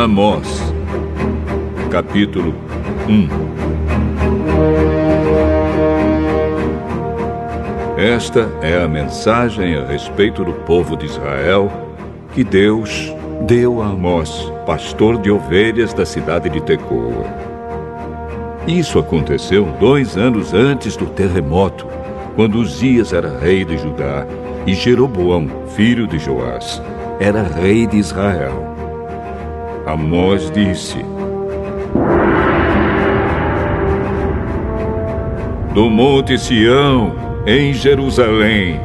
Amós, capítulo 1. Esta é a mensagem a respeito do povo de Israel que Deus deu a Amós, pastor de ovelhas da cidade de Tecoa. Isso aconteceu 2 anos antes do terremoto, quando Uzias era rei de Judá e Jeroboão, filho de Joás, era rei de Israel. Amós disse: do monte Sião, em Jerusalém,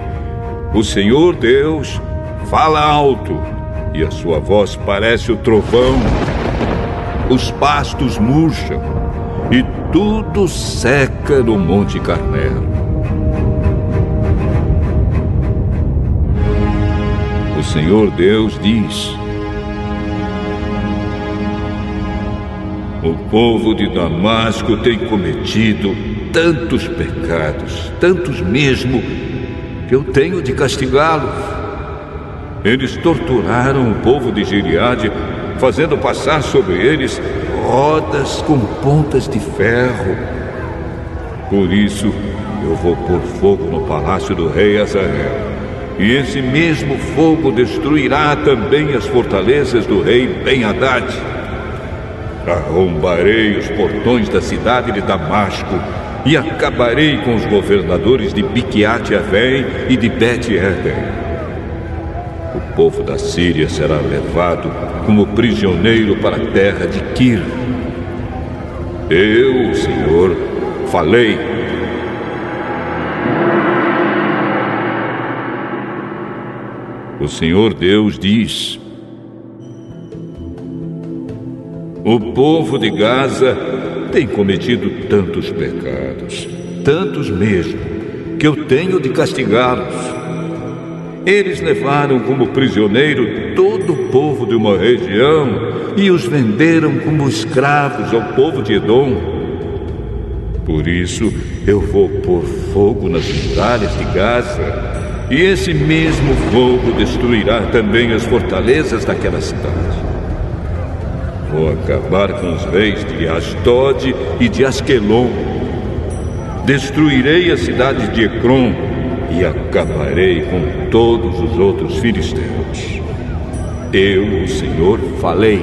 o Senhor Deus fala alto, e a sua voz parece o trovão. Os pastos murcham, e tudo seca no Monte Carmelo. O Senhor Deus diz: o povo de Damasco tem cometido tantos pecados, tantos mesmo, que eu tenho de castigá-los. Eles torturaram o povo de Gileade, fazendo passar sobre eles rodas com pontas de ferro. Por isso, eu vou pôr fogo no palácio do rei Hazael, e esse mesmo fogo destruirá também as fortalezas do rei Ben-Hadad. Arrombarei os portões da cidade de Damasco e acabarei com os governadores de Biquiate-Avém e de Bet-Eden. O povo da Síria será levado como prisioneiro para a terra de Quir. Eu, o Senhor, falei. O Senhor Deus diz: o povo de Gaza tem cometido tantos pecados, tantos mesmo, que eu tenho de castigá-los. Eles levaram como prisioneiro todo o povo de uma região e os venderam como escravos ao povo de Edom. Por isso, eu vou pôr fogo nas muralhas de Gaza, e esse mesmo fogo destruirá também as fortalezas daquela cidade. Vou acabar com os reis de Asdod e de Asquelon. Destruirei a cidade de Ecrom e acabarei com todos os outros filisteus. Eu, o Senhor, falei.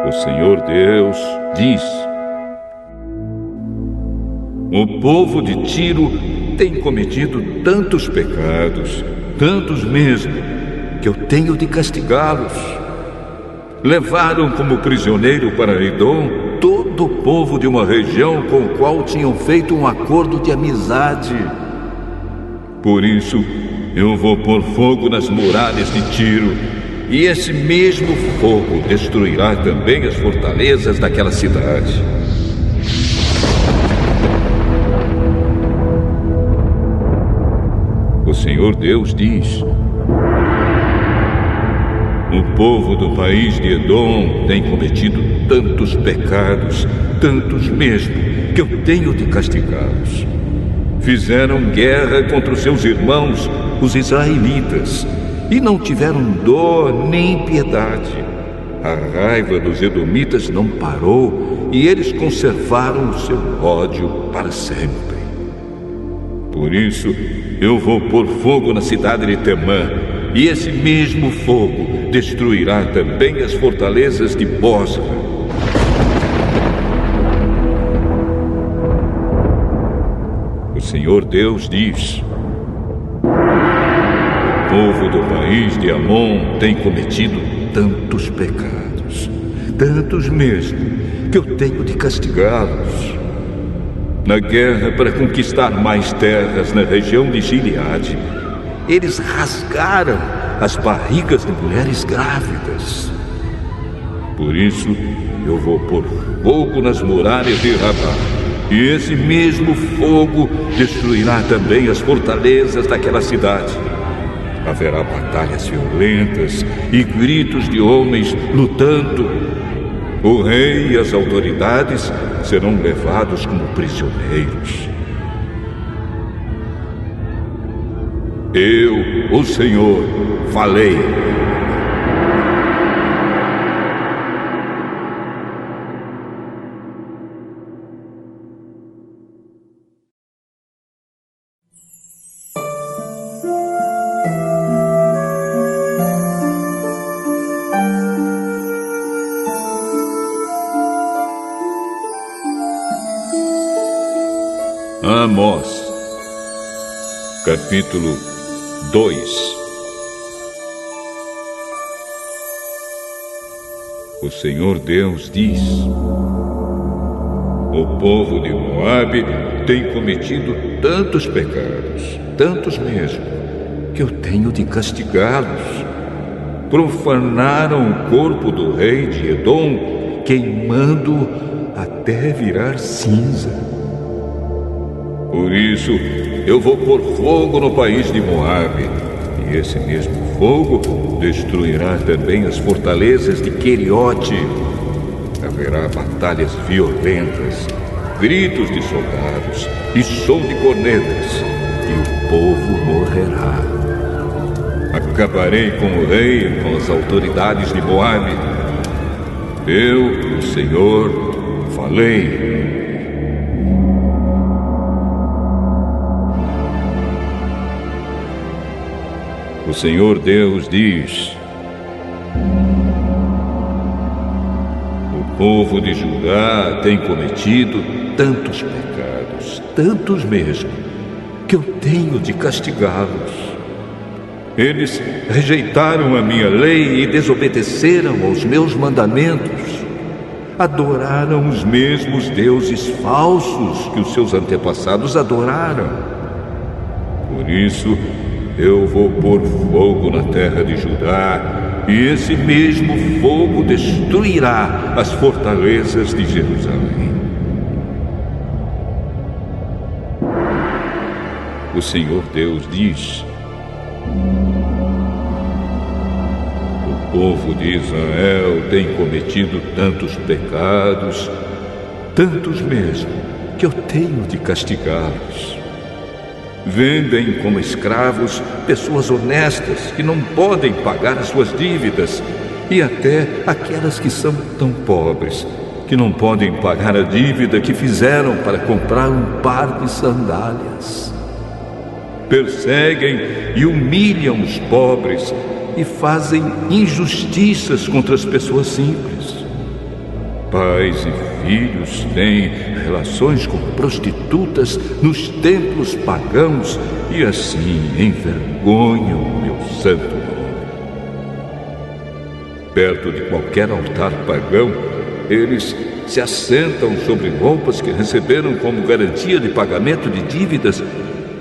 O Senhor Deus diz: o povo de Tiro tem cometido tantos pecados, tantos mesmo, que eu tenho de castigá-los. Levaram como prisioneiro para Edom todo o povo de uma região com o qual tinham feito um acordo de amizade. Por isso, eu vou pôr fogo nas muralhas de Tiro, e esse mesmo fogo destruirá também as fortalezas daquela cidade. O Senhor Deus diz: o povo do país de Edom tem cometido tantos pecados, tantos mesmo, que eu tenho de castigá-los. Fizeram guerra contra os seus irmãos, os israelitas, e não tiveram dó nem piedade. A raiva dos edomitas não parou, e eles conservaram o seu ódio para sempre. Por isso, eu vou pôr fogo na cidade de Temã, e esse mesmo fogo destruirá também as fortalezas de Bosra. O Senhor Deus diz: o povo do país de Amon tem cometido tantos pecados, tantos mesmo, que eu tenho de castigá-los. Na guerra para conquistar mais terras na região de Gileade, eles rasgaram as barrigas de mulheres grávidas. Por isso, eu vou pôr fogo nas muralhas de Rabá, e esse mesmo fogo destruirá também as fortalezas daquela cidade. Haverá batalhas violentas e gritos de homens lutando. O rei e as autoridades serão levados como prisioneiros. Eu, o Senhor, falei. Amós, capítulo 2. O Senhor Deus diz: o povo de Moabe tem cometido tantos pecados, tantos mesmo, que eu tenho de castigá-los. Profanaram o corpo do rei de Edom, queimando até virar cinza. Por isso, eu vou pôr fogo no país de Moabe, e esse mesmo fogo destruirá também as fortalezas de Queriote. Haverá batalhas violentas, gritos de soldados e som de cornetas, e o povo morrerá. Acabarei com o rei e com as autoridades de Moabe. Eu, o Senhor, falei. O Senhor Deus diz: o povo de Judá tem cometido tantos pecados, tantos mesmo, que eu tenho de castigá-los. Eles rejeitaram a minha lei e desobedeceram aos meus mandamentos. Adoraram os mesmos deuses falsos que os seus antepassados adoraram. Por isso, eu vou pôr fogo na terra de Judá, e esse mesmo fogo destruirá as fortalezas de Jerusalém. O Senhor Deus diz: o povo de Israel tem cometido tantos pecados, tantos mesmo, que eu tenho de castigá-los. Vendem como escravos pessoas honestas que não podem pagar as suas dívidas, e até aquelas que são tão pobres que não podem pagar a dívida que fizeram para comprar um par de sandálias. Perseguem e humilham os pobres e fazem injustiças contra as pessoas simples. Pais e filhos têm relações com prostitutas nos templos pagãos e assim envergonham o meu santo nome. Perto de qualquer altar pagão, eles se assentam sobre roupas que receberam como garantia de pagamento de dívidas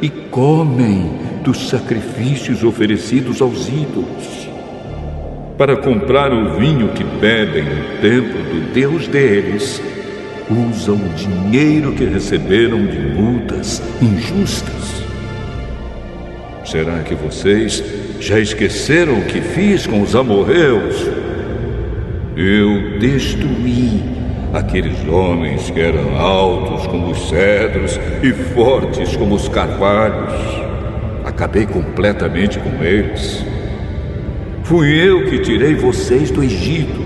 e comem dos sacrifícios oferecidos aos ídolos. Para comprar o vinho que bebem no templo do Deus deles, usam o dinheiro que receberam de multas injustas. Será que vocês já esqueceram o que fiz com os amorreus? Eu destruí aqueles homens que eram altos como os cedros e fortes como os carvalhos. Acabei completamente com eles. Fui eu que tirei vocês do Egito,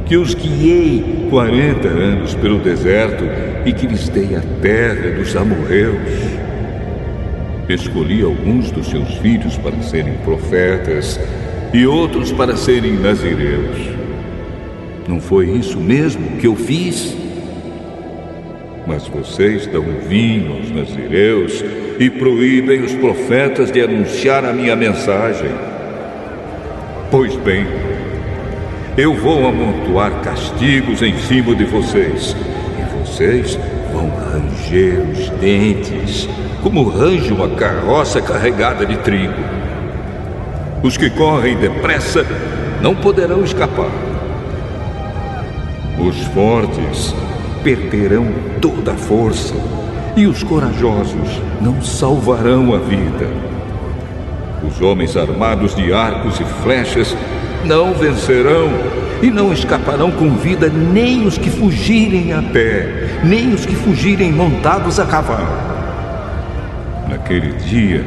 que os guiei 40 anos pelo deserto e que lhes dei a terra dos amorreus. Escolhi alguns dos seus filhos para serem profetas e outros para serem nazireus. Não foi isso mesmo que eu fiz? Mas vocês dão vinho aos nazireus e proíbem os profetas de anunciar a minha mensagem. Pois bem, eu vou amontoar castigos em cima de vocês, e vocês vão ranger os dentes, como range uma carroça carregada de trigo. Os que correm depressa não poderão escapar. Os fortes perderão toda a força, e os corajosos não salvarão a vida. Os homens armados de arcos e flechas não vencerão e não escaparão com vida nem os que fugirem a pé, nem os que fugirem montados a cavalo. Naquele dia,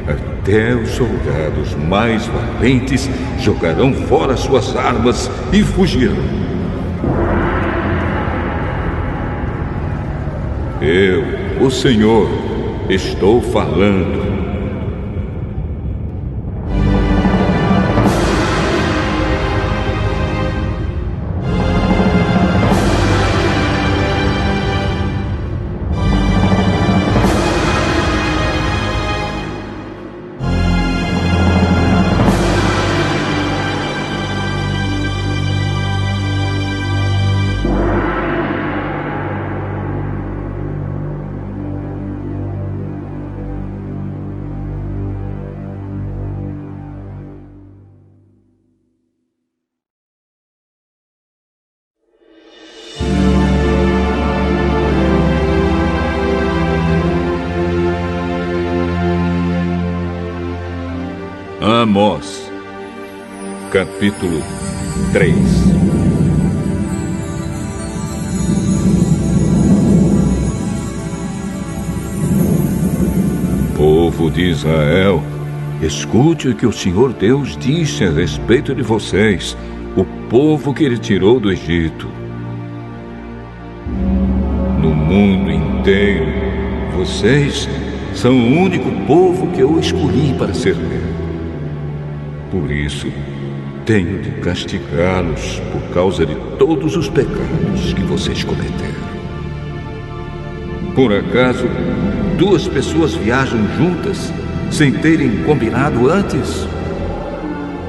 a Até os soldados mais valentes jogarão fora suas armas e fugirão. Eu, o Senhor, estou falando. Amós, capítulo 3. Povo de Israel, escute o que o Senhor Deus disse a respeito de vocês, o povo que Ele tirou do Egito. No mundo inteiro, vocês são o único povo que eu escolhi para servir. Por isso, tenho de castigá-los por causa de todos os pecados que vocês cometeram. Por acaso, duas pessoas viajam juntas sem terem combinado antes?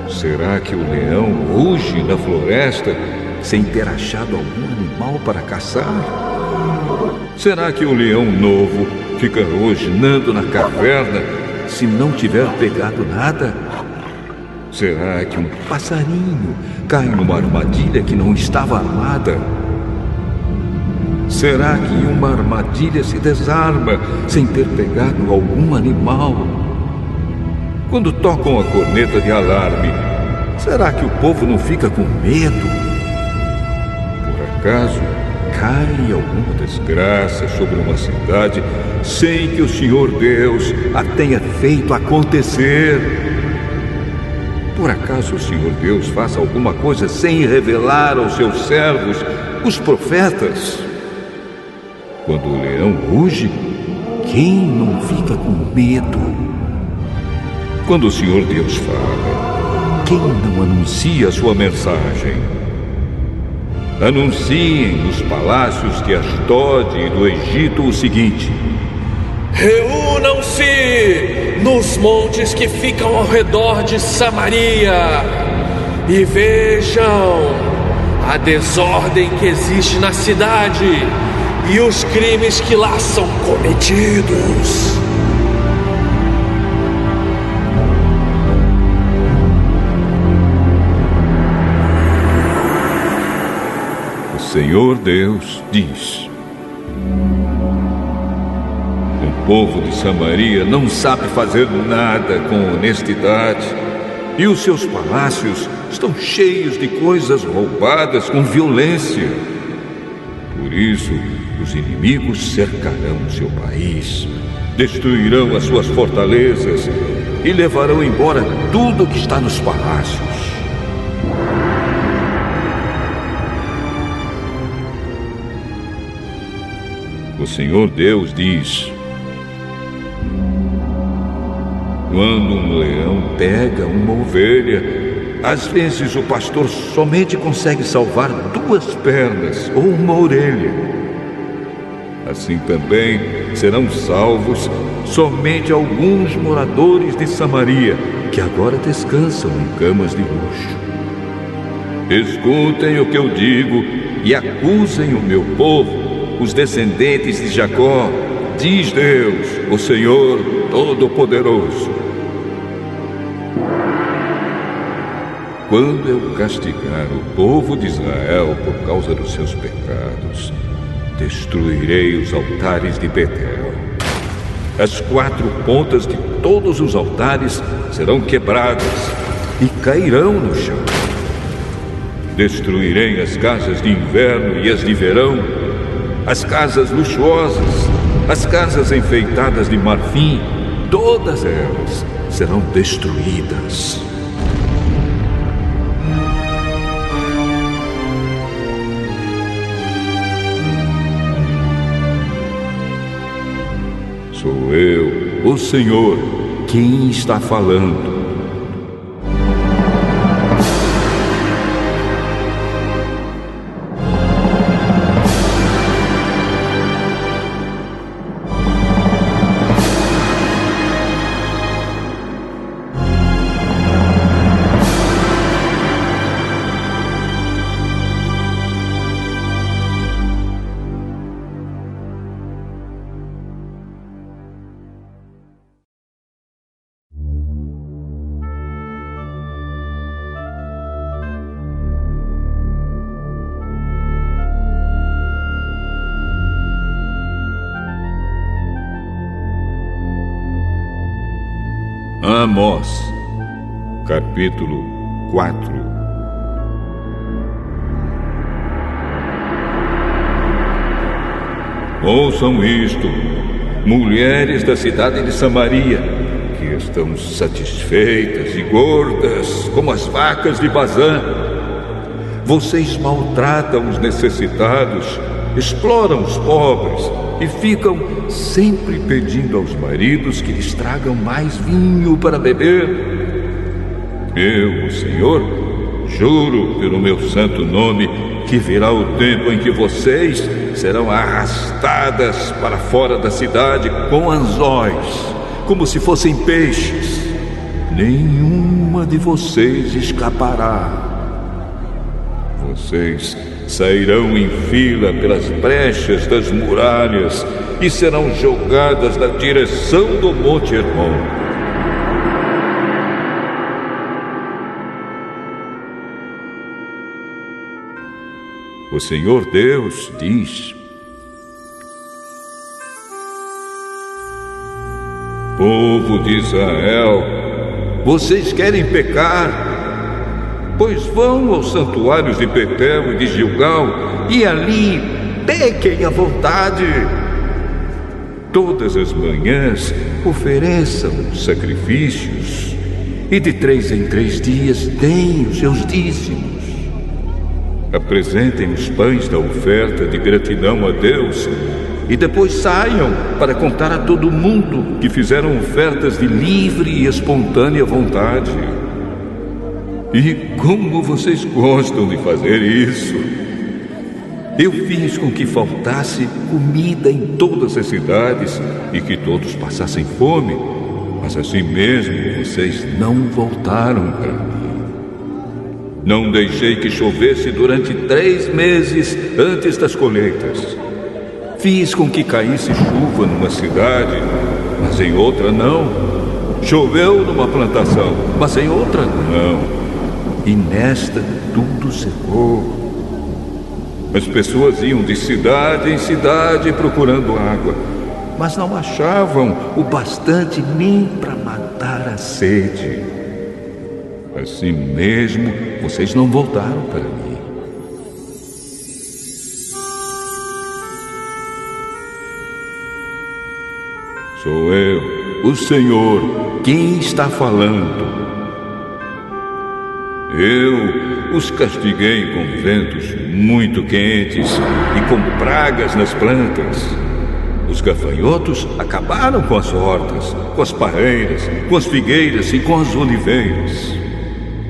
Será que o leão ruge na floresta sem ter achado algum animal para caçar? Será que o leão novo fica rosnando na caverna se não tiver pegado nada? Será que um passarinho cai numa armadilha que não estava armada? Será que uma armadilha se desarma sem ter pegado algum animal? Quando tocam a corneta de alarme, será que o povo não fica com medo? Por acaso, cai alguma desgraça sobre uma cidade sem que o Senhor Deus a tenha feito acontecer? Por acaso o Senhor Deus faça alguma coisa sem revelar aos seus servos, os profetas? Quando o leão ruge, quem não fica com medo? Quando o Senhor Deus fala, quem não anuncia a sua mensagem? Anunciem nos palácios de Asdod e do Egito o seguinte: reúnam-se nos montes que ficam ao redor de Samaria e vejam a desordem que existe na cidade e os crimes que lá são cometidos. O Senhor Deus diz: o povo de Samaria não sabe fazer nada com honestidade, e os seus palácios estão cheios de coisas roubadas com violência. Por isso, os inimigos cercarão o seu país, destruirão as suas fortalezas e levarão embora tudo que está nos palácios. O Senhor Deus diz: quando um leão pega uma ovelha, às vezes o pastor somente consegue salvar 2 pernas ou uma orelha. Assim também serão salvos somente alguns moradores de Samaria, que agora descansam em camas de luxo. Escutem o que eu digo e acusem o meu povo, os descendentes de Jacó, diz Deus, o Senhor Todo-Poderoso. Quando eu castigar o povo de Israel por causa dos seus pecados, destruirei os altares de Betel. As 4 pontas de todos os altares serão quebradas e cairão no chão. Destruirei as casas de inverno e as de verão, as casas luxuosas, as casas enfeitadas de marfim, todas elas serão destruídas. Sou eu, o Senhor, quem está falando. Amós, capítulo 4. Ouçam isto, mulheres da cidade de Samaria, que estão satisfeitas e gordas como as vacas de Bazã. Vocês maltratam os necessitados, exploram os pobres e ficam sempre pedindo aos maridos que lhes tragam mais vinho para beber. Eu, o Senhor, juro pelo meu santo nome que virá o tempo em que vocês serão arrastadas para fora da cidade com anzóis, como se fossem peixes. Nenhuma de vocês escapará. Vocês sairão em fila pelas brechas das muralhas e serão jogadas na direção do Monte Hermon. O Senhor Deus diz: povo de Israel, vocês querem pecar? Pois vão aos santuários de Betel e de Gilgal e ali pequem à vontade. Todas as manhãs ofereçam sacrifícios e de 3 em 3 dias deem os seus dízimos. Apresentem os pães da oferta de gratidão a Deus e depois saiam para contar a todo mundo que fizeram ofertas de livre e espontânea vontade. E como vocês gostam de fazer isso! Eu fiz com que faltasse comida em todas as cidades e que todos passassem fome, mas assim mesmo vocês não voltaram para mim. Não deixei que chovesse durante 3 meses antes das colheitas. Fiz com que caísse chuva numa cidade, mas em outra não. Choveu numa plantação, mas em outra não. E nesta tudo secou. As pessoas iam de cidade em cidade procurando água, mas não achavam o bastante nem para matar a sede. Assim mesmo, vocês não voltaram para mim. Sou eu, o Senhor, quem está falando. Eu os castiguei com ventos muito quentes e com pragas nas plantas. Os gafanhotos acabaram com as hortas, com as parreiras, com as figueiras e com as oliveiras.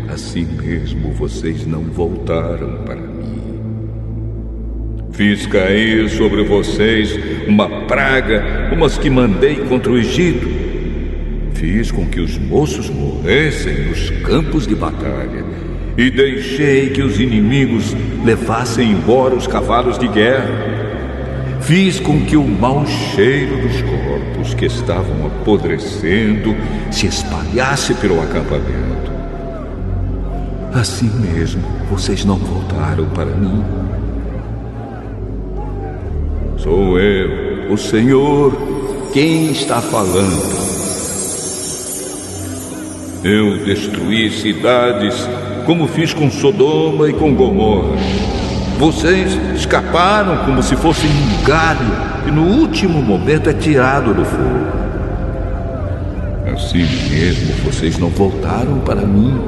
Assim mesmo vocês não voltaram para mim. Fiz cair sobre vocês uma praga como as que mandei contra o Egito. Fiz com que os moços morressem nos campos de batalha e deixei que os inimigos levassem embora os cavalos de guerra. Fiz com que o mau cheiro dos corpos que estavam apodrecendo se espalhasse pelo acampamento. Assim mesmo, vocês não voltaram para mim. Sou eu, o Senhor, quem está falando. Eu destruí cidades como fiz com Sodoma e com Gomorra. Vocês escaparam como se fossem um galho que no último momento é tirado do fogo. Assim mesmo vocês não voltaram para mim.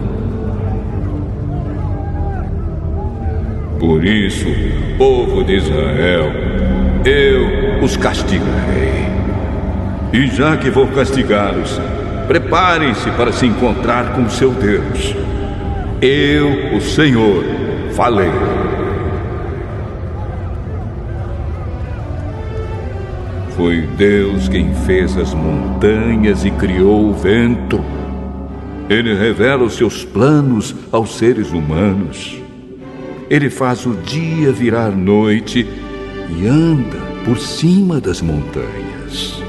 Por isso, povo de Israel, eu os castigarei. E já que vou castigá-los, preparem-se para se encontrar com seu Deus. Eu, o Senhor, falei. Foi Deus quem fez as montanhas e criou o vento. Ele revela os seus planos aos seres humanos. Ele faz o dia virar noite e anda por cima das montanhas.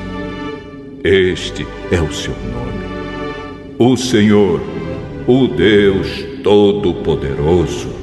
Este é o seu nome, o Senhor, o Deus Todo-Poderoso.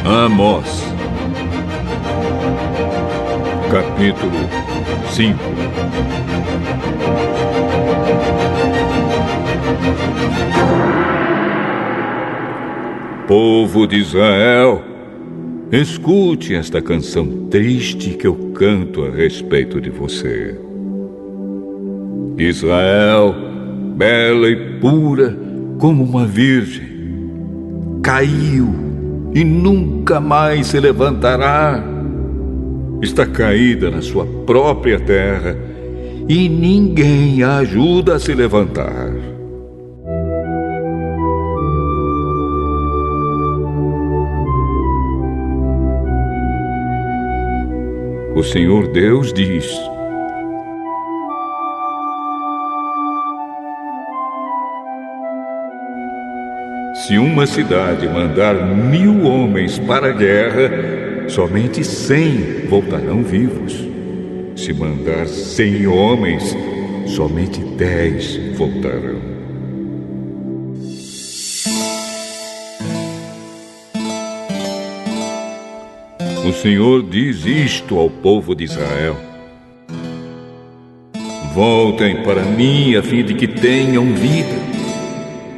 Amós, capítulo 5. Povo de Israel, escute esta canção triste que eu canto a respeito de você. Israel, bela e pura como uma virgem, caiu e nunca mais se levantará. Está caída na sua própria terra e ninguém a ajuda a se levantar. O Senhor Deus diz: se uma cidade mandar 1000 homens para a guerra, somente 100 voltarão vivos. Se mandar 100 homens, somente 10 voltarão. O Senhor diz isto ao povo de Israel: voltem para mim a fim de que tenham vida.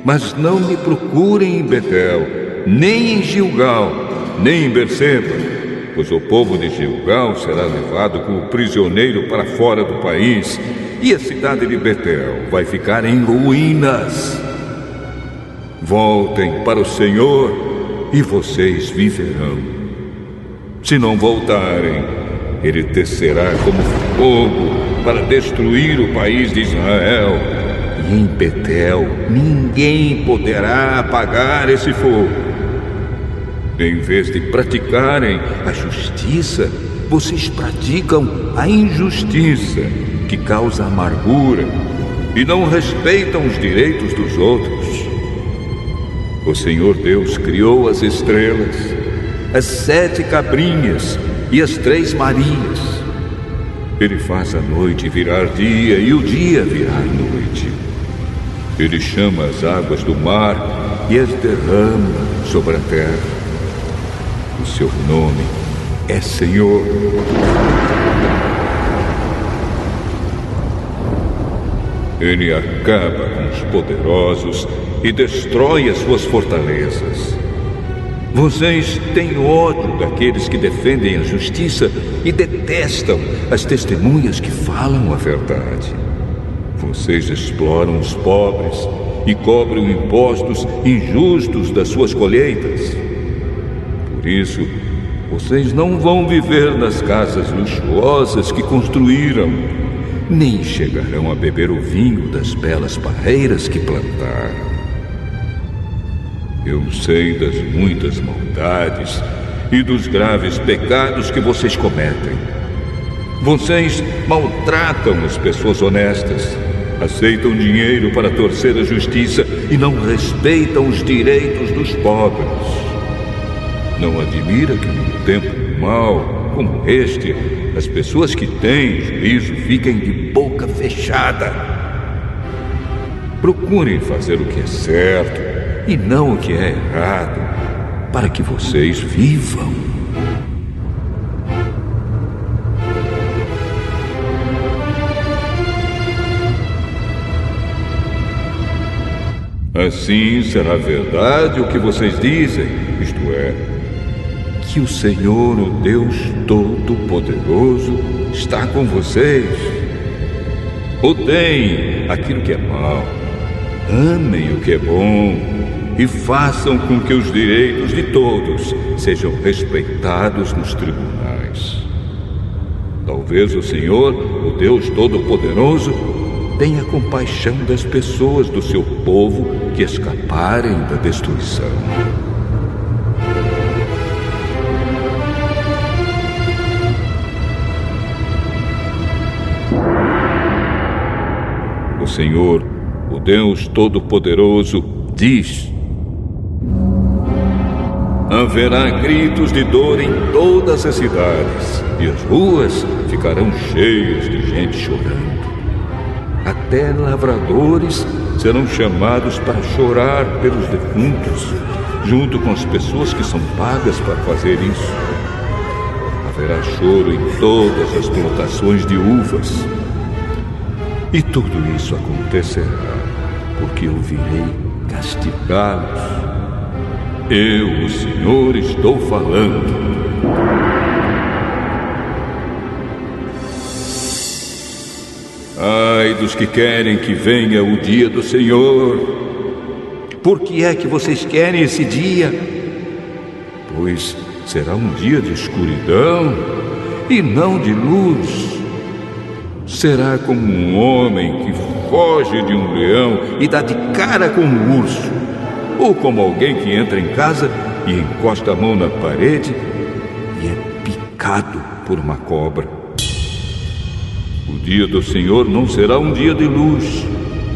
Mas não me procurem em Betel, nem em Gilgal, nem em Berseba, pois o povo de Gilgal será levado como prisioneiro para fora do país, e a cidade de Betel vai ficar em ruínas. Voltem para o Senhor e vocês viverão. Se não voltarem, Ele descerá como fogo para destruir o país de Israel. E em Betel ninguém poderá apagar esse fogo. Em vez de praticarem a justiça, vocês praticam a injustiça, que causa amargura, e não respeitam os direitos dos outros. O Senhor Deus criou as estrelas, as 7 cabrinhas e as 3 Marias. Ele faz a noite virar dia e o dia virar noite. Ele chama as águas do mar e as derrama sobre a terra. O seu nome é Senhor. Ele acaba com os poderosos e destrói as suas fortalezas. Vocês têm ódio daqueles que defendem a justiça e detestam as testemunhas que falam a verdade. Vocês exploram os pobres e cobram impostos injustos das suas colheitas. Por isso, vocês não vão viver nas casas luxuosas que construíram, nem chegarão a beber o vinho das belas parreiras que plantaram. Eu sei das muitas maldades e dos graves pecados que vocês cometem. Vocês maltratam as pessoas honestas, aceitam dinheiro para torcer a justiça e não respeitam os direitos dos pobres. Não admira que num tempo mau como este, as pessoas que têm juízo fiquem de boca fechada. Procurem fazer o que é certo e não o que é errado, para que vocês vivam. Assim será verdade o que vocês dizem, isto é, que o Senhor, o Deus Todo-Poderoso, está com vocês. Odeiem aquilo que é mal, amem o que é bom e façam com que os direitos de todos sejam respeitados nos tribunais. Talvez o Senhor, o Deus Todo-Poderoso, tenha compaixão das pessoas do seu povo que escaparem da destruição. O Senhor, o Deus Todo-Poderoso, diz: haverá gritos de dor em todas as cidades, e as ruas ficarão cheias de gente chorando. Até lavradores serão chamados para chorar pelos defuntos, junto com as pessoas que são pagas para fazer isso. Haverá choro em todas as plantações de uvas. E tudo isso acontecerá porque eu virei castigá-los. Eu, o Senhor, estou falando. Ai dos que querem que venha o dia do Senhor. Por que é que vocês querem esse dia? Pois será um dia de escuridão e não de luz. Será como um homem que foge de um leão e dá de cara com um urso, ou como alguém que entra em casa e encosta a mão na parede e é picado por uma cobra. O dia do Senhor não será um dia de luz.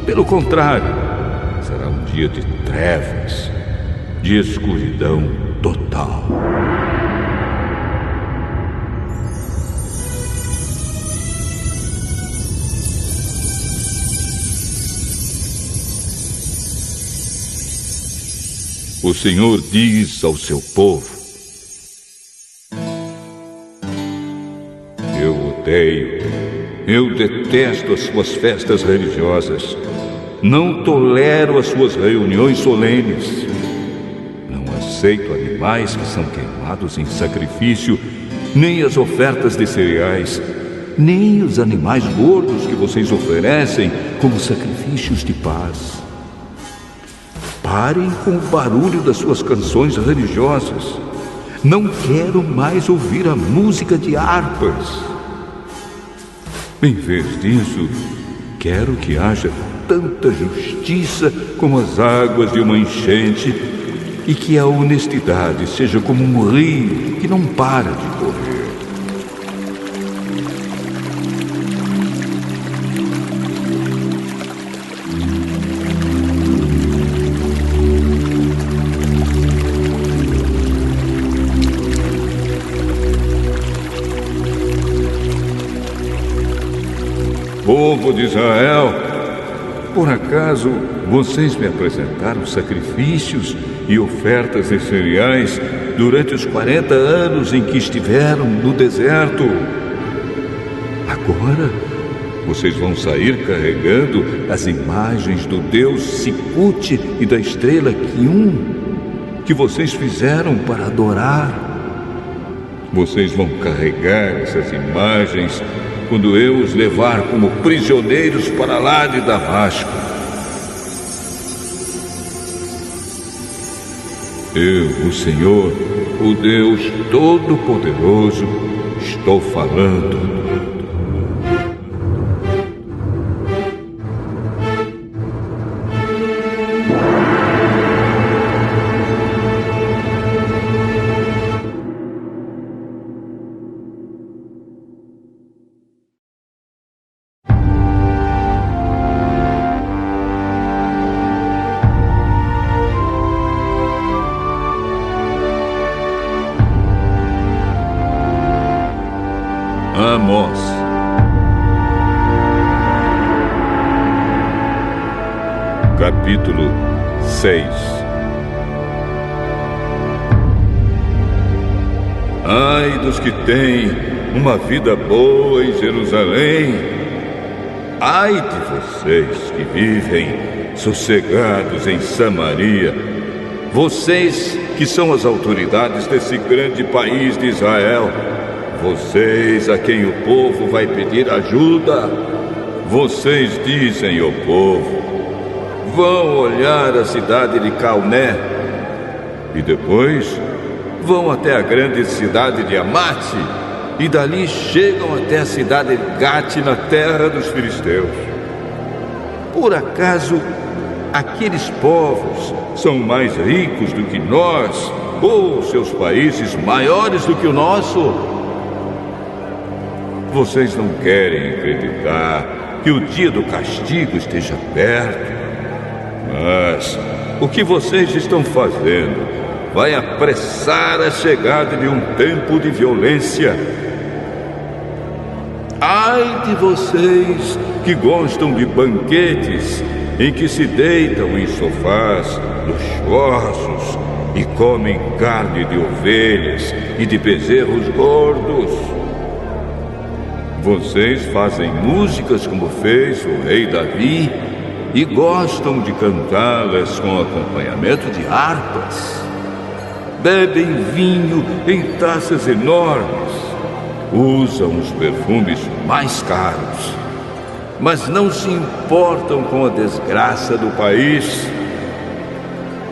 Pelo contrário, será um dia de trevas, de escuridão total. O Senhor diz ao seu povo: eu detesto as suas festas religiosas. Não tolero as suas reuniões solenes. Não aceito animais que são queimados em sacrifício, nem as ofertas de cereais, nem os animais gordos que vocês oferecem como sacrifícios de paz. Parem com o barulho das suas canções religiosas. Não quero mais ouvir a música de harpas. Em vez disso, quero que haja tanta justiça como as águas de uma enchente e que a honestidade seja como um rio que não para de correr. Povo de Israel, por acaso vocês me apresentaram sacrifícios e ofertas de cereais durante os 40 anos em que estiveram no deserto? Agora vocês vão sair carregando as imagens do deus Sicute e da estrela Quium que vocês fizeram para adorar. Vocês vão carregar essas imagens quando eu os levar como prisioneiros para lá de Damasco. Eu, o Senhor, o Deus Todo-Poderoso, estou falando. Amós. Capítulo 6. Ai dos que têm uma vida boa em Jerusalém! Ai de vocês que vivem sossegados em Samaria! Vocês que são as autoridades desse grande país de Israel! Vocês a quem o povo vai pedir ajuda! Vocês dizem ao povo: vão olhar a cidade de Calné e depois vão até a grande cidade de Amate e dali chegam até a cidade de Gate na terra dos filisteus. Por acaso aqueles povos são mais ricos do que nós, ou seus países maiores do que o nosso? Vocês não querem acreditar que o dia do castigo esteja perto? Mas o que vocês estão fazendo vai apressar a chegada de um tempo de violência. Ai de vocês que gostam de banquetes em que se deitam em sofás luxuosos e comem carne de ovelhas e de bezerros gordos. Vocês fazem músicas como fez o rei Davi e gostam de cantá-las com acompanhamento de harpas. Bebem vinho em taças enormes, usam os perfumes mais caros, mas não se importam com a desgraça do país.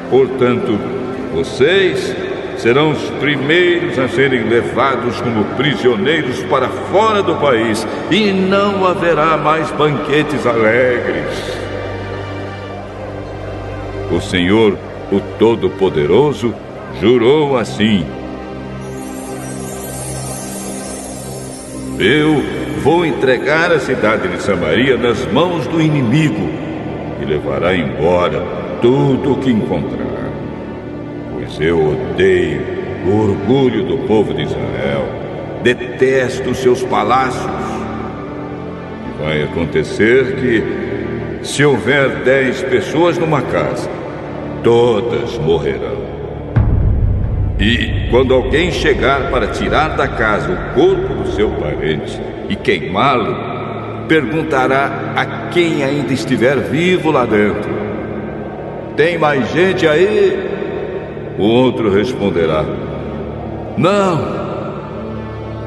Portanto, vocês serão os primeiros a serem levados como prisioneiros para fora do país, e não haverá mais banquetes alegres. O Senhor, o Todo-Poderoso, jurou assim: eu vou entregar a cidade de Samaria nas mãos do inimigo e levará embora tudo o que encontrar. Pois eu odeio o orgulho do povo de Israel, detesto seus palácios. E vai acontecer que, se houver 10 pessoas numa casa, todas morrerão. E quando alguém chegar para tirar da casa o corpo do seu parente e queimá-lo, perguntará a quem ainda estiver vivo lá dentro: tem mais gente aí? O outro responderá: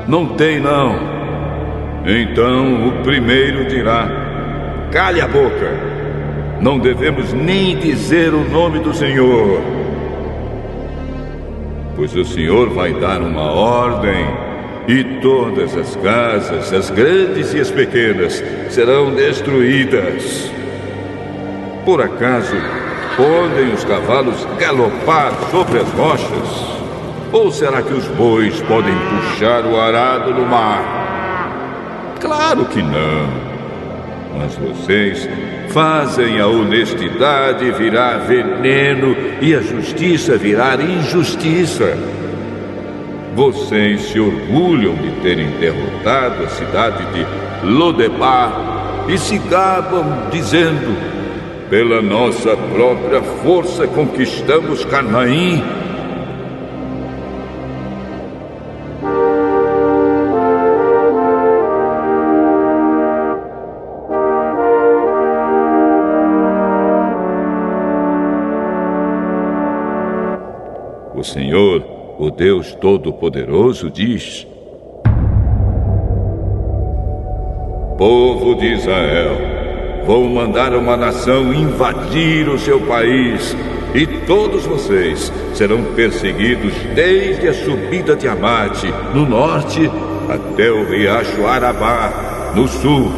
não tem não. Então o primeiro dirá: cale a boca, não devemos nem dizer o nome do Senhor. Pois o Senhor vai dar uma ordem, e todas as casas, as grandes e as pequenas, serão destruídas. Por acaso, podem os cavalos galopar sobre as rochas? Ou será que os bois podem puxar o arado no mar? Claro que não. Mas vocês fazem a honestidade virar veneno e a justiça virar injustiça. Vocês se orgulham de terem derrotado a cidade de Lodebar e se gabam dizendo: pela nossa própria força conquistamos Canaã. O Senhor, o Deus Todo-Poderoso, diz: povo de Israel, vou mandar uma nação invadir o seu país, e todos vocês serão perseguidos desde a subida de Amate, no norte, até o riacho Arabá, no sul.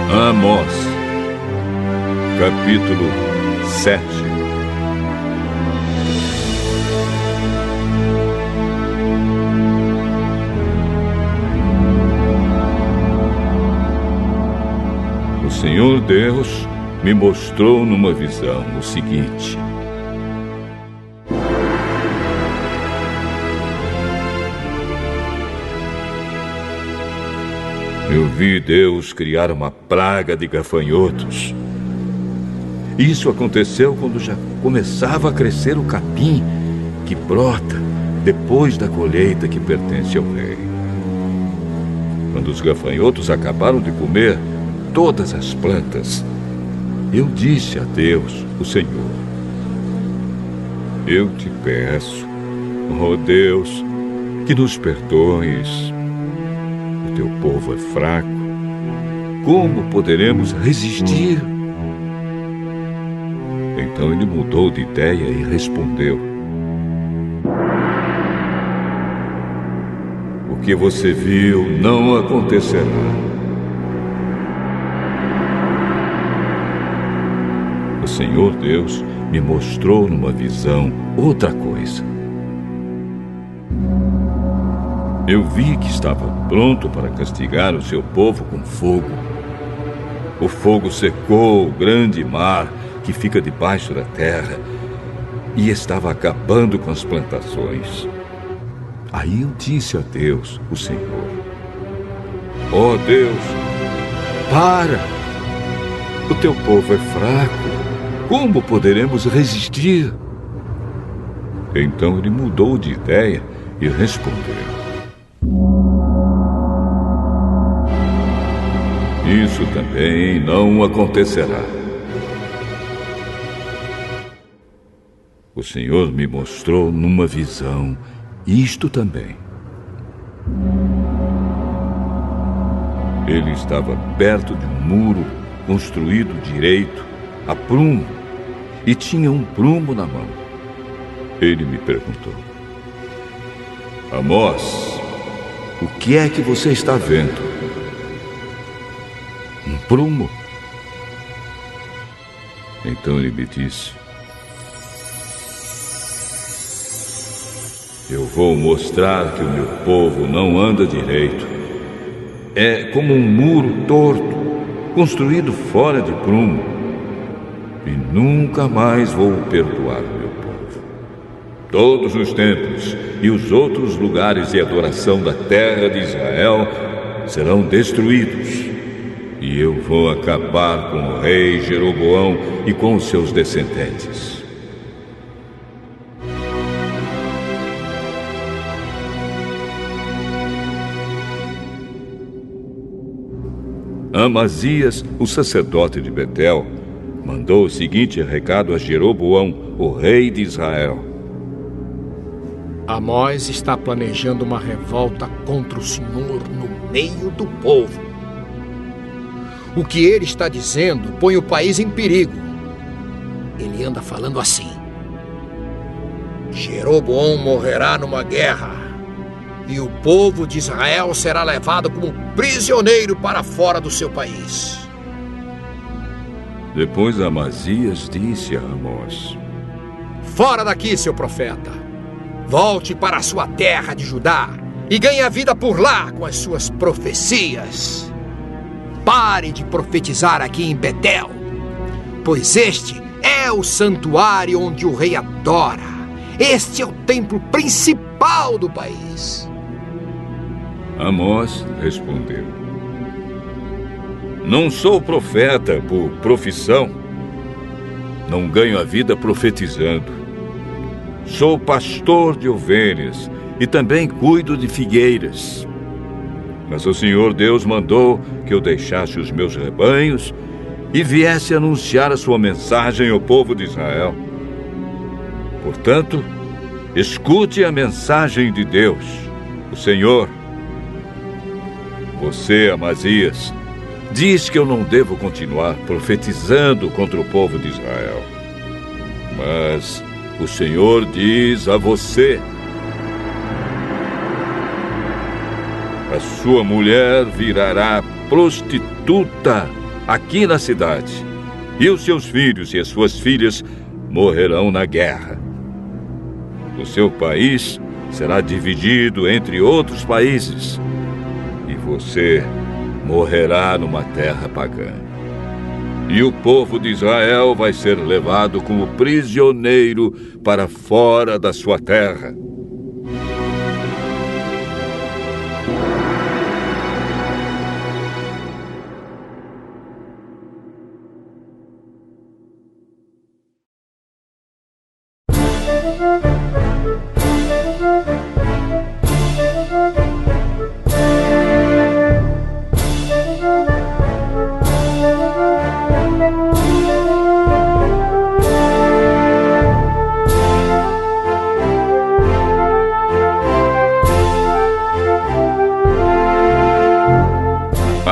Amós, capítulo 7. O Senhor Deus me mostrou numa visão o seguinte: eu vi Deus criar uma praga de gafanhotos. Isso aconteceu quando já começava a crescer o capim que brota depois da colheita que pertence ao rei. Quando os gafanhotos acabaram de comer todas as plantas, eu disse a Deus, o Senhor: eu te peço, ó Deus, que nos perdoes. O teu povo é fraco. Como poderemos resistir? Então ele mudou de ideia e respondeu: o que você viu não acontecerá. O Senhor Deus me mostrou numa visão outra coisa. Eu vi que estava pronto para castigar o seu povo com fogo. O fogo secou o grande mar que fica debaixo da terra e estava acabando com as plantações. Aí eu disse a Deus, o Senhor: ó Deus, para! O teu povo é fraco. Como poderemos resistir? Então ele mudou de ideia e respondeu: isso também não acontecerá. O Senhor me mostrou numa visão isto também. Ele estava perto de um muro construído direito, a prumo, e tinha um prumo na mão. Ele me perguntou: Amós, o que é que você está vendo? Um prumo. Então ele me disse: eu vou mostrar que o meu povo não anda direito. É como um muro torto, construído fora de prumo. E nunca mais vou perdoar o meu povo. Todos os templos e os outros lugares de adoração da terra de Israel serão destruídos. E eu vou acabar com o rei Jeroboão e com os seus descendentes. Amazias, o sacerdote de Betel, mandou o seguinte recado a Jeroboão, o rei de Israel: Amós está planejando uma revolta contra o Senhor no meio do povo. O que ele está dizendo põe o país em perigo. Ele anda falando assim: Jeroboão morrerá numa guerra, e o povo de Israel será levado como prisioneiro para fora do seu país. Depois Amazias disse a Amós: Fora daqui, seu profeta! Volte para a sua terra de Judá e ganhe a vida por lá com as suas profecias. Pare de profetizar aqui em Betel, pois este é o santuário onde o rei adora. Este é o templo principal do país. Amós respondeu: não sou profeta por profissão. Não ganho a vida profetizando. Sou pastor de ovelhas e também cuido de figueiras. Mas o Senhor Deus mandou que eu deixasse os meus rebanhos e viesse anunciar a sua mensagem ao povo de Israel. Portanto, escute a mensagem de Deus, o Senhor. Você, Amazias, diz que eu não devo continuar profetizando contra o povo de Israel. Mas o Senhor diz a você: a sua mulher virará prostituta aqui na cidade, e os seus filhos e as suas filhas morrerão na guerra. O seu país será dividido entre outros países, e você morrerá numa terra pagã. E o povo de Israel vai ser levado como prisioneiro para fora da sua terra.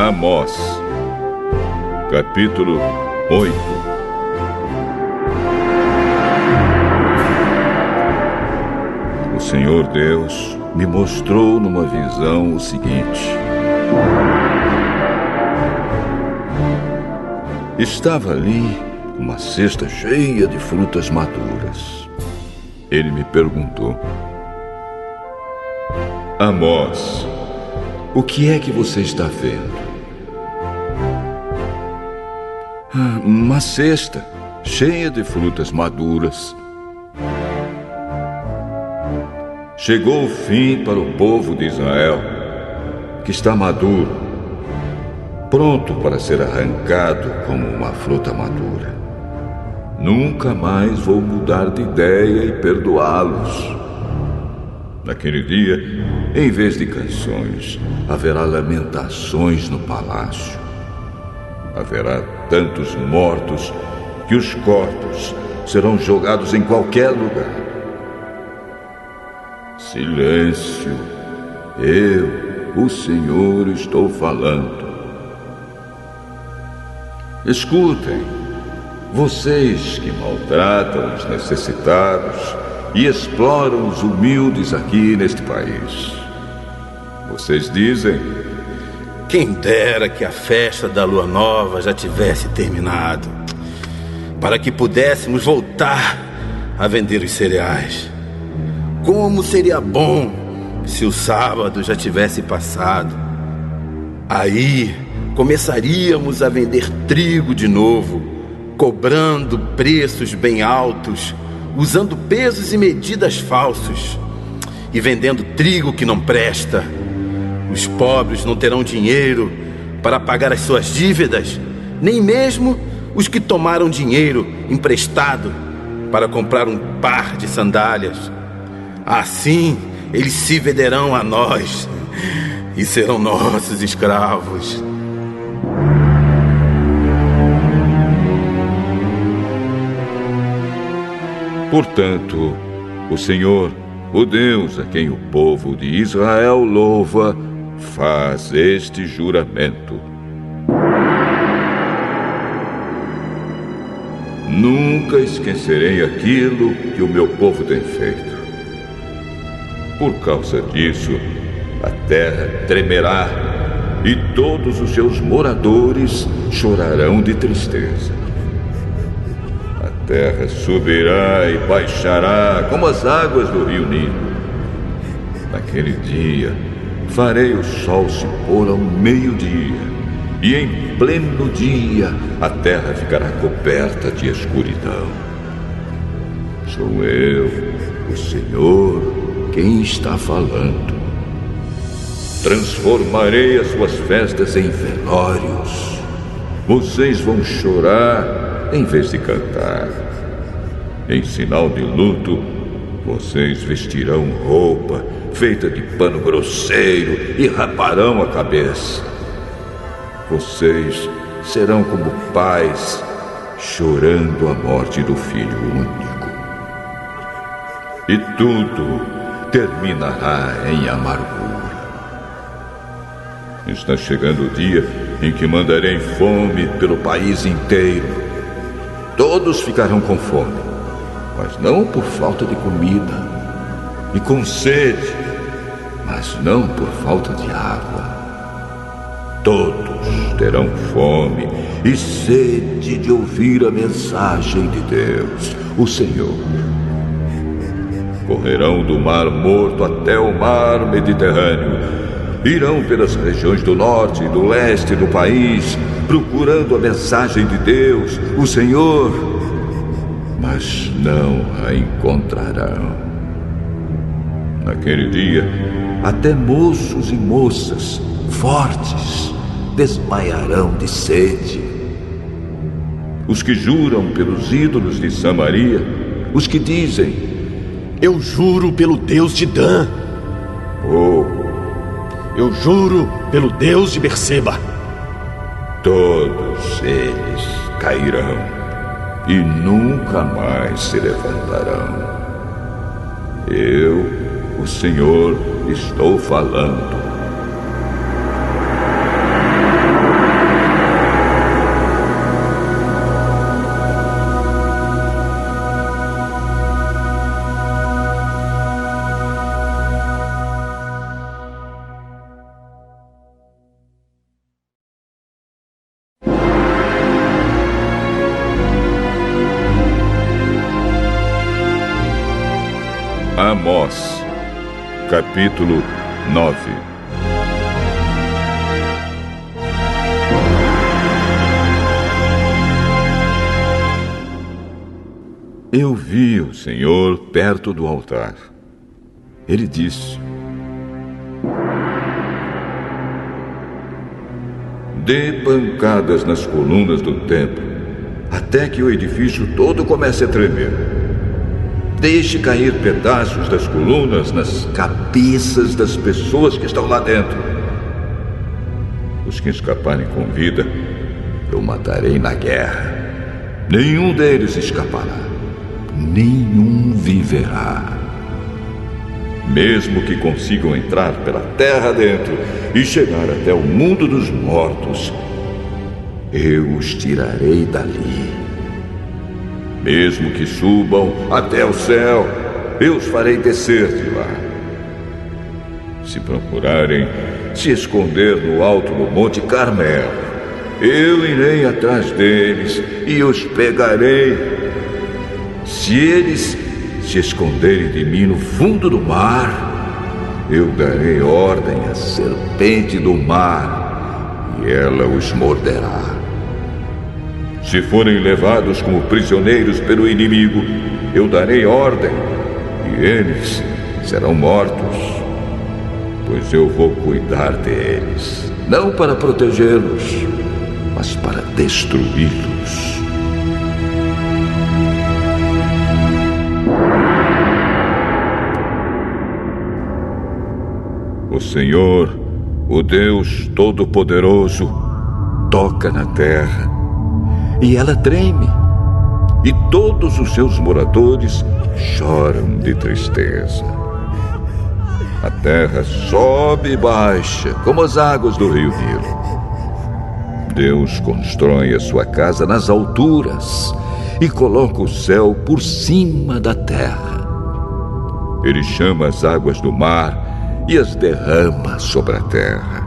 Amós, capítulo 8. O Senhor Deus me mostrou numa visão o seguinte: estava ali uma cesta cheia de frutas maduras. Ele me perguntou: Amós, o que é que você está vendo? Uma cesta cheia de frutas maduras. Chegou o fim para o povo de Israel, que está maduro, pronto para ser arrancado como uma fruta madura. Nunca mais vou mudar de ideia e perdoá-los. Naquele dia, em vez de canções, haverá lamentações no palácio. Haverá tantos mortos que os corpos serão jogados em qualquer lugar. Silêncio, eu, o Senhor, estou falando. Escutem, vocês que maltratam os necessitados e exploram os humildes aqui neste país. Vocês dizem: quem dera que a festa da lua nova já tivesse terminado, para que pudéssemos voltar a vender os cereais. Como seria bom se o sábado já tivesse passado. Aí começaríamos a vender trigo de novo, cobrando preços bem altos, usando pesos e medidas falsos e vendendo trigo que não presta. Os pobres não terão dinheiro para pagar as suas dívidas, nem mesmo os que tomaram dinheiro emprestado para comprar um par de sandálias. Assim, eles se venderão a nós e serão nossos escravos. Portanto, o Senhor, o Deus a quem o povo de Israel louva, faz este juramento: nunca esquecerei aquilo que o meu povo tem feito. Por causa disso, a terra tremerá e todos os seus moradores chorarão de tristeza. A terra subirá e baixará como as águas do rio Nilo. Naquele dia, farei o sol se pôr ao meio-dia, e em pleno dia a terra ficará coberta de escuridão. Sou eu, o Senhor, quem está falando. Transformarei as suas festas em velórios. Vocês vão chorar em vez de cantar. Em sinal de luto, vocês vestirão roupa feita de pano grosseiro e raparão a cabeça. Vocês serão como pais chorando a morte do filho único. E tudo terminará em amargura. Está chegando o dia em que mandarei fome pelo país inteiro. Todos ficarão com fome, mas não por falta de comida, e com sede, mas não por falta de água. Todos terão fome e sede de ouvir a mensagem de Deus, o Senhor. Correrão do Mar Morto até o Mar Mediterrâneo. Irão pelas regiões do norte e do leste do país, procurando a mensagem de Deus, o Senhor, mas não a encontrarão. Naquele dia, até moços e moças fortes desmaiarão de sede. Os que juram pelos ídolos de Samaria, os que dizem: eu juro pelo Deus de Dan. Eu juro pelo Deus de Berseba. Todos eles cairão e nunca mais se levantarão. Eu, o Senhor, estou falando. Amós, capítulo 9. Eu vi o Senhor perto do altar. Ele disse: dê pancadas nas colunas do templo, até que o edifício todo comece a tremer. Deixe cair pedaços das colunas nas cabeças das pessoas que estão lá dentro. Os que escaparem com vida, eu matarei na guerra. Nenhum deles escapará. Nenhum viverá. Mesmo que consigam entrar pela terra dentro e chegar até o mundo dos mortos, eu os tirarei dali. Mesmo que subam até o céu, eu os farei descer de lá. Se procurarem se esconder no alto do Monte Carmelo, eu irei atrás deles e os pegarei. Se eles se esconderem de mim no fundo do mar, eu darei ordem à serpente do mar e ela os morderá. Se forem levados como prisioneiros pelo inimigo, eu darei ordem e eles serão mortos, pois eu vou cuidar deles, não para protegê-los, mas para destruí-los. O Senhor, o Deus Todo-Poderoso, toca na terra e ela treme, e todos os seus moradores choram de tristeza. A terra sobe e baixa como as águas do rio Nilo. Deus constrói a sua casa nas alturas e coloca o céu por cima da terra. Ele chama as águas do mar e as derrama sobre a terra.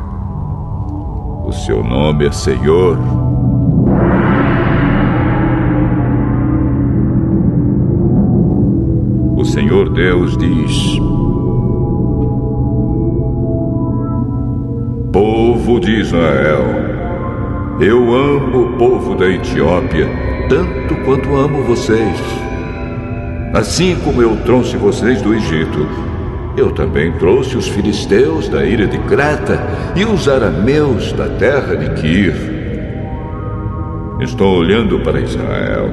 O seu nome é Senhor. O Senhor Deus diz: povo de Israel, eu amo o povo da Etiópia tanto quanto amo vocês. Assim como eu trouxe vocês do Egito, eu também trouxe os filisteus da ilha de Creta e os arameus da terra de Quir. Estou olhando para Israel,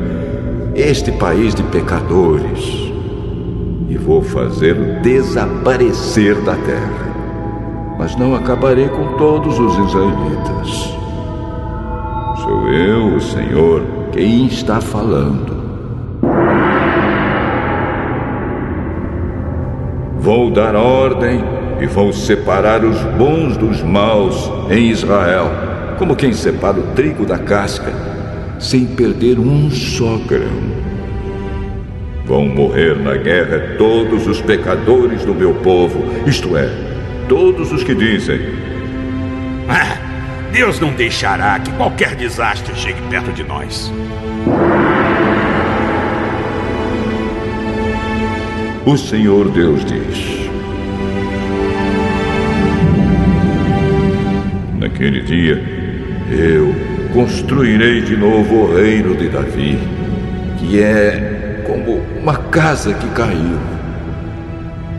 este país de pecadores, e vou fazê-lo desaparecer da terra. Mas não acabarei com todos os israelitas. Sou eu, o Senhor, quem está falando. Vou dar ordem e vou separar os bons dos maus em Israel, como quem separa o trigo da casca, sem perder um só grão. Vão morrer na guerra todos os pecadores do meu povo, isto é, todos os que dizem: Deus não deixará que qualquer desastre chegue perto de nós. O Senhor Deus diz: naquele dia, eu construirei de novo o reino de Davi, que é como uma casa que caiu.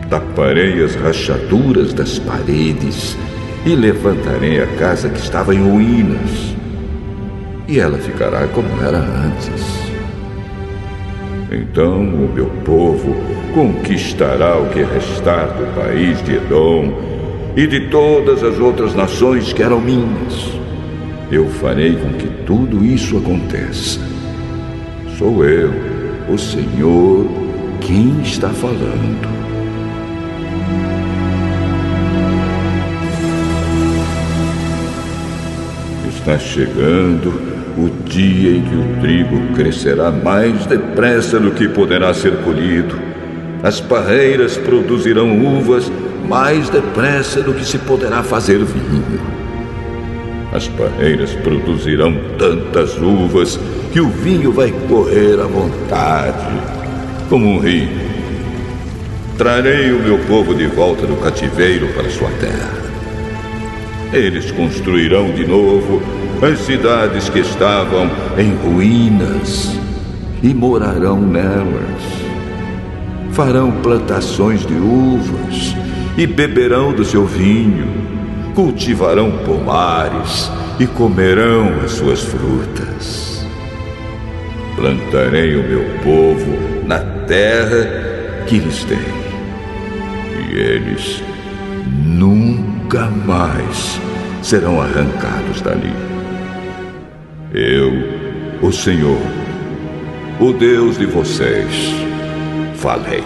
Taparei as rachaduras das paredes e levantarei a casa que estava em ruínas, e ela ficará como era antes. Então o meu povo conquistará o que restar do país de Edom e de todas as outras nações que eram minhas. Eu farei com que tudo isso aconteça. Sou eu, o Senhor, quem está falando. Está chegando o dia em que o trigo crescerá mais depressa do que poderá ser colhido. As parreiras produzirão uvas mais depressa do que se poderá fazer vinho. As parreiras produzirão tantas uvas que o vinho vai correr à vontade, como um rio. Trarei o meu povo de volta do cativeiro para sua terra. Eles construirão de novo as cidades que estavam em ruínas e morarão nelas. Farão plantações de uvas e beberão do seu vinho. Cultivarão pomares e comerão as suas frutas. Plantarei o meu povo na terra que lhes dei, e eles nunca mais serão arrancados dali. Eu, o Senhor, o Deus de vocês, falei.